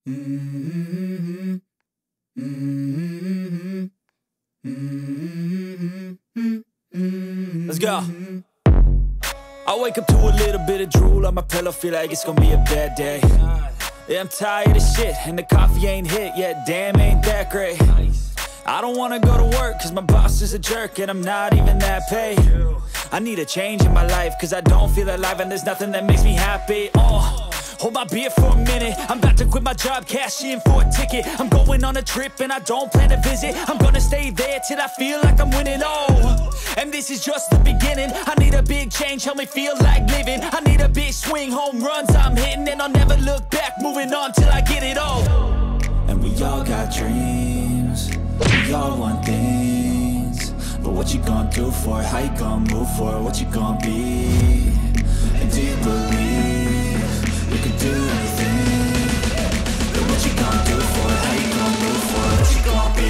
Let's go. I wake up to a little bit of drool on my pillow, feel like it's gonna be a bad day. Yeah, I'm tired of shit, and the coffee ain't hit yet, damn, ain't that great. I don't wanna go to work, cause my boss is a jerk, and I'm not even that paid. I need a change in my life, cause I don't feel alive, and there's nothing that makes me happy. Hold my beer for a minute, I'm about to quit my job, cash in for a ticket. I'm going on a trip and I don't plan to visit. I'm gonna stay there till I feel like I'm winning, and this is just the beginning. I need a big change, help me feel like living. I need a big swing, home runs I'm hitting, and I'll never look back, moving on till I get it all. And we all got dreams, we all want things, but what you gonna do for it? How you gonna move for it? What you gonna be? And do you believe you can do anything? But what you gonna do for it? How you gonna move for it? What you gonna be?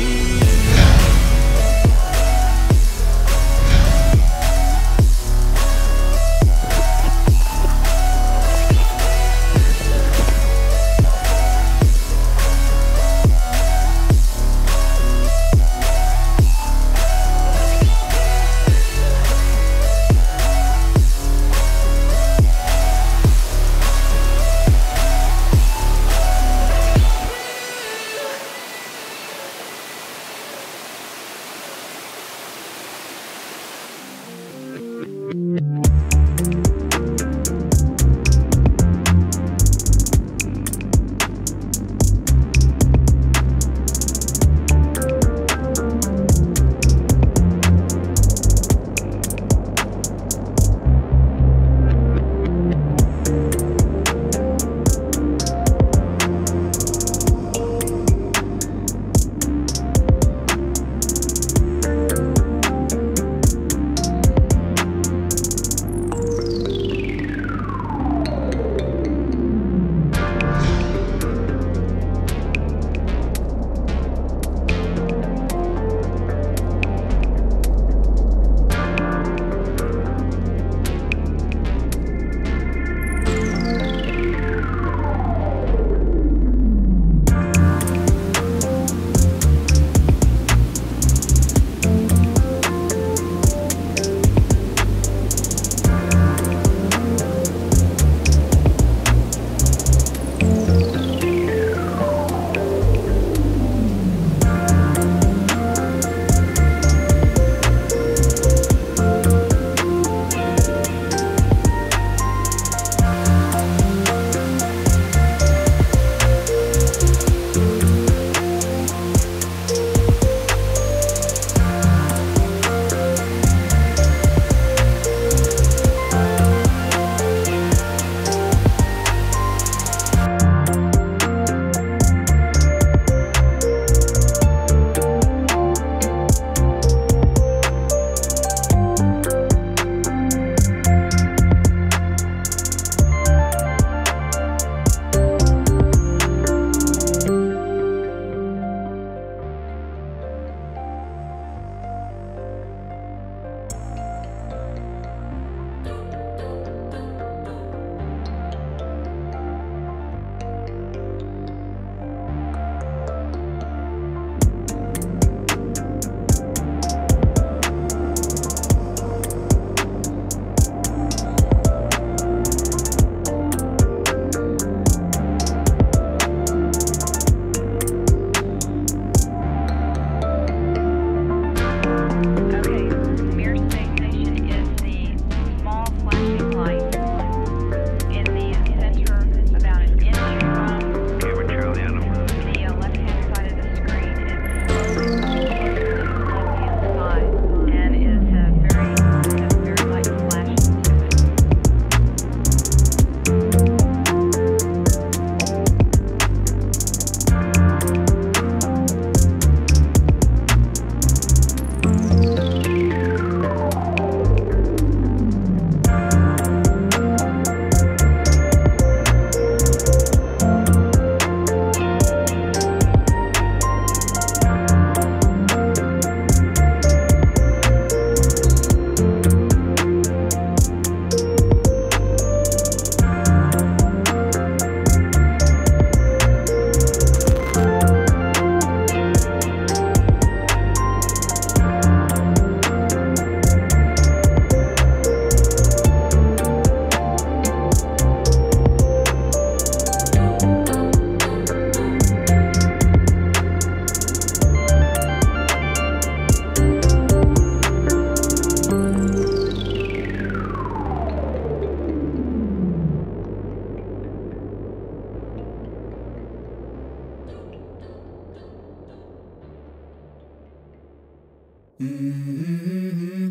Mm-hmm.